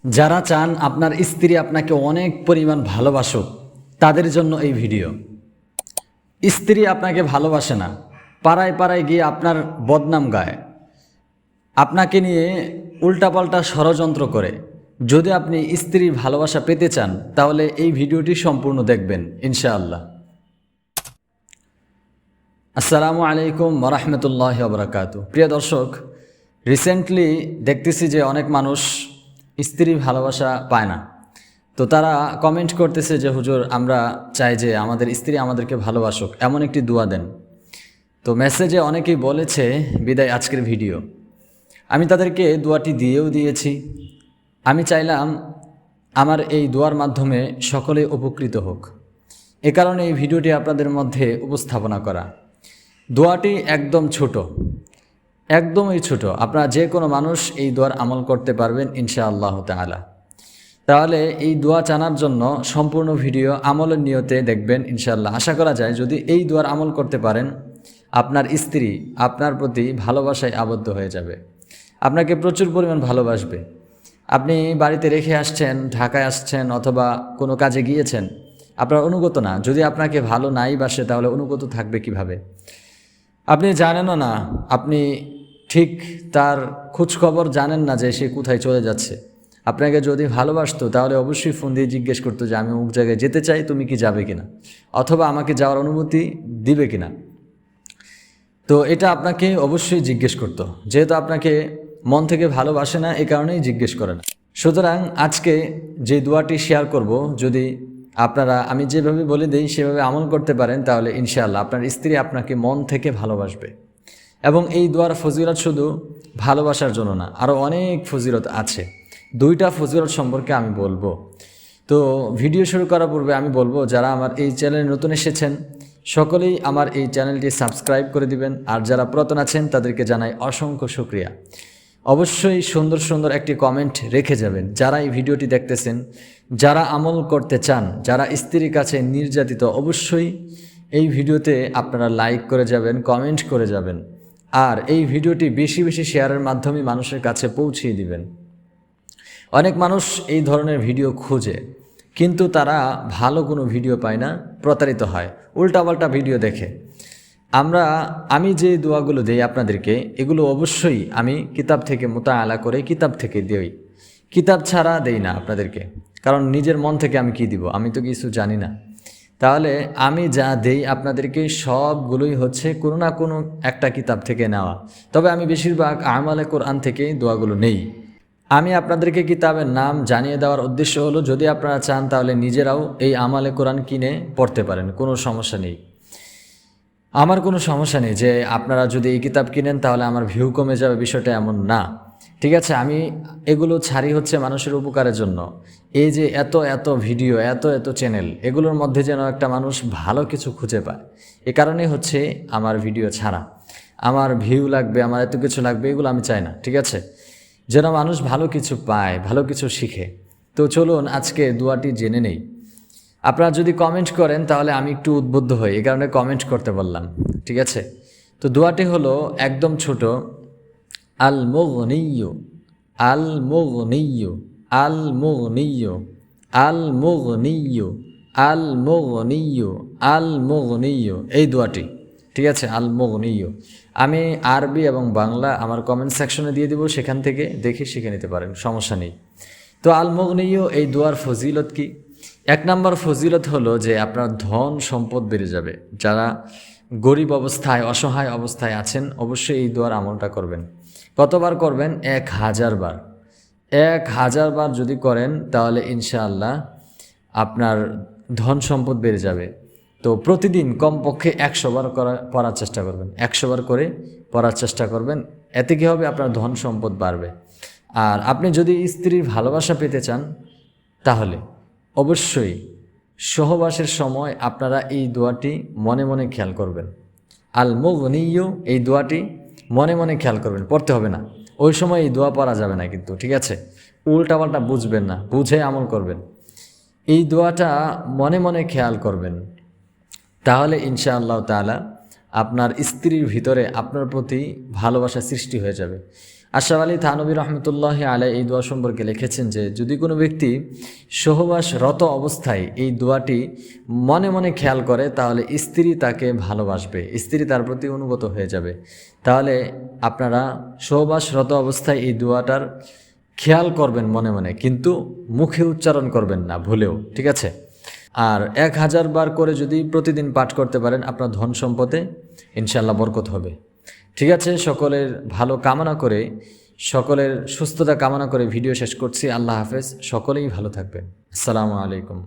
যারা চান আপনার স্ত্রী আপনাকে অনেক পরিমাণ ভালোবাসুক, তাদের জন্য এই ভিডিও। স্ত্রী আপনাকে ভালোবাসে না, পাড়ায় পাড়ায় গিয়ে আপনার বদনাম গায়, আপনাকে নিয়ে উল্টাপাল্টা ষড়যন্ত্র করে। যদি আপনি স্ত্রীর ভালোবাসা পেতে চান তাহলে এই ভিডিওটি সম্পূর্ণ দেখবেন ইনশাআল্লাহ। আসসালামু আলাইকুম ওয়া বারাকাতুহু। প্রিয় দর্শক, রিসেন্টলি দেখতেছি যে অনেক মানুষ স্ত্রীর ভালোবাসা পায় না। তো তারা কমেন্ট করতেছে যে হুজুর, আমরা চাই যে আমাদের স্ত্রী আমাদেরকে ভালোবাসুক, এমন একটি দোয়া দেন। তো মেসেজে অনেকেই বলেছে, বিদায় আজকের ভিডিও। আমি তাদেরকে দোয়াটি দিয়েও দিয়েছি। আমি চাইলাম আমার এই দোয়ার মাধ্যমে সকলে উপকৃত হোক, এ কারণে এই ভিডিওটি আপনাদের মধ্যে উপস্থাপনা করা। দোয়াটি একদম ছোট, একদমই ছোট। আপনারা যে কোনো মানুষ এই দোয়ার আমল করতে পারবেন ইনশাআল্লাহ তাআলা। তাহলে এই দোয়া জানার জন্য সম্পূর্ণ ভিডিও আমলের নিয়তে দেখবেন ইনশাআল্লাহ। আশা করা যায় যদি এই দোয়ার আমল করতে পারেন, আপনার স্ত্রী আপনার প্রতি ভালোবাসায় আবদ্ধ হয়ে যাবে, আপনাকে প্রচুর পরিমাণ ভালোবাসবে। আপনি বাড়িতে রেখে আসছেন, ঢাকায় আসছেন অথবা কোনো কাজে গিয়েছেন, আপনার অনুগত না। যদি আপনাকে ভালো নাই বাসে তাহলে অনুগত থাকবে কিভাবে? আপনি জানেনও না, আপনি ঠিক তার খোঁজখবর জানেন না যে সে কোথায় চলে যাচ্ছে। আপনাকে যদি ভালোবাসতো তাহলে অবশ্যই ফোন দিয়ে জিজ্ঞেস করতো যে আমি অমুক জায়গায় যেতে চাই, তুমি কি যাবে কিনা, অথবা আমাকে যাওয়ার অনুমতি দিবে কিনা। তো এটা আপনাকে অবশ্যই জিজ্ঞেস করতো, যেহেতু আপনাকে মন থেকে ভালোবাসে না, এই কারণেই জিজ্ঞেস করে না। সুতরাং আজকে যে দোয়াটি শেয়ার করব, যদি আপনারা আমি যেভাবে বলে দিই সেভাবে আমল করতে পারেন তাহলে ইনশাআল্লাহ আপনার স্ত্রী আপনাকে মন থেকে ভালোবাসবে। এবং এই দোয়ার ফজিলত শুধু ভালোবাসার জন্য না, আরও অনেক ফজিলত আছে। দুইটা ফজিলত সম্পর্কে আমি বলবো। তো ভিডিও শুরু করার পূর্বে আমি বলবো, যারা আমার এই চ্যানেলে নতুন এসেছেন সকলেই আমার এই চ্যানেলটি সাবস্ক্রাইব করে দিবেন। আর যারা পুরাতন আছেন তাদেরকে জানাই অসংখ্য শুকরিয়া। অবশ্যই সুন্দর সুন্দর একটি কমেন্ট রেখে যাবেন। যারা এই ভিডিওটি দেখতেছেন, যারা আমল করতে চান, যারা স্ত্রীর কাছে নির্যাতিত, অবশ্যই এই ভিডিওতে আপনারা লাইক করে যাবেন, কমেন্ট করে যাবেন। আর এই ভিডিওটি বেশি বেশি শেয়ারের মাধ্যমে মানুষের কাছে পৌঁছিয়ে দিবেন। অনেক মানুষ এই ধরনের ভিডিও খোঁজে, কিন্তু তারা ভালো কোনো ভিডিও পায় না, প্রতারিত হয়, উল্টাপাল্টা ভিডিও দেখে। আমি যে দোয়াগুলো দেই আপনাদেরকে, এগুলো অবশ্যই আমি কিতাব থেকে মুতাআলা করে কিতাব থেকে দেই, কিতাব ছাড়া দেই না আপনাদেরকে। কারণ নিজের মন থেকে আমি কি দিব, আমি তো কিছু জানি না। তাহলে আমি যা দেই আপনাদেরকে সবগুলোই হচ্ছে কোনো না কোনো একটা কিতাব থেকে নেওয়া। তবে আমি বেশিরভাগ আমালে কোরআন থেকে দোয়াগুলো নেই। আমি আপনাদেরকে কিতাবের নাম জানিয়ে দেওয়ার উদ্দেশ্য হলো, যদি আপনারা চান তাহলে নিজেরাও এই আমালে কোরআন কিনে পড়তে পারেন, কোনো সমস্যা নেই। আমার কোনো সমস্যা নেই যে আপনারা যদি এই কিতাব কিনেন তাহলে আমার ভিউ কমে যাবে, বিষয়টা এমন না। ঠিক আছে, আমি এগুলো ছাড়ি হচ্ছে মানুষের উপকারের জন্য। এই যে এত এত ভিডিও, এত এত চ্যানেল, এগুলোর মধ্যে যেন একটা মানুষ ভালো কিছু খুঁজে পায়, এ কারণেই হচ্ছে আমার ভিডিও ছাড়া। আমার ভিউ লাগবে, আমার এত কিছু লাগবে, এগুলো আমি চাই না। ঠিক আছে, যেন মানুষ ভালো কিছু পায়, ভালো কিছু শিখে। তো চলুন আজকে দোয়াটি জেনে নেই। আপনারা যদি কমেন্ট করেন তাহলে আমি একটু উদ্বুদ্ধ হই, এই কারণে কমেন্ট করতে বললাম। ঠিক আছে, তো দোয়াটি হলো একদম ছোট। আল মুগনিয়্যু, আল মুগনিয়্যু, আল মুগনিয়্যু, আল মুগনিয়্যু, আল মুগনিয়্যু, আল মুগনিয়্যু, এই দোয়াটি। ঠিক আছে, আল মুগনিয়্যু। আমি আরবি এবং বাংলা আমার কমেন্ট সেকশনে দিয়ে দিব, সেখান থেকে দেখে শিখে নিতে পারেন, সমস্যা নেই। তো আল মুগনিয়্যু এই দোয়ার ফজিলত কি? এক নম্বর ফজিলত হলো যে আপনার ধন সম্পদ বেড়ে যাবে। যারা গরিব অবস্থায়, অসহায় অবস্থায় আছেন, অবশ্যই এই দোয়ার আমলটা করবেন। কতবার করবেন? 1000 বার। 1000 বার যদি করেন তাহলে ইনশাআল্লাহ আপনার ধন সম্পদ বেড়ে যাবে। তো প্রতিদিন কমপক্ষে 100 বার পড়ার চেষ্টা করবেন, 100 বার করে পড়ার চেষ্টা করবেন। এতে কী হবে? আপনার ধন সম্পদ বাড়বে। আর আপনি যদি স্ত্রীর ভালোবাসা পেতে চান তাহলে অবশ্যই সহবাসের সময় আপনারা এই দোয়াটি মনে মনে খেয়াল করবেন। আল মুগনিয়্যু, এই দোয়াটি মনে মনে খেয়াল করবেন, পড়তে হবে না। ওই সময় এই দোয়া পড়া যাবে না কিন্তু। ঠিক আছে, উল্টাপাল্টা বুঝবেন না, বুঝে আমল করবেন। এই দোয়াটা মনে মনে খেয়াল করবেন, তাহলে ইনশাআল্লাহ তাআলা আপনার স্ত্রীর ভিতরে আপনার প্রতি ভালোবাসা সৃষ্টি হয়ে যাবে। আশরাফ আলী থানবী রহমতুল্লাহ আলাই এই দোয়া সম্পর্কে লিখেছেন যে যদি কোনো ব্যক্তি সহবাসরত অবস্থায় এই দোয়াটি মনে মনে খেয়াল করে তাহলে স্ত্রী তাকে ভালোবাসবে, স্ত্রী তার প্রতি অনুগত হয়ে যাবে। তাহলে আপনারা সহবাসরত অবস্থায় এই দোয়াটার খেয়াল করবেন মনে মনে, কিন্তু মুখে উচ্চারণ করবেন না ভুলেও, ঠিক আছে? আর 1000 বার করে যদি প্রতিদিন পাঠ করতে পারেন আপনার ধন সম্পদে ইনশাআল্লাহ বরকত হবে। ঠিক আছে, সকলের ভালো কামনা করে, সকলের সুস্থতা কামনা করে ভিডিও শেষ করছি। আল্লাহ হাফেজ, সকলেই ভালো থাকবেন। আসসালামু আলাইকুম।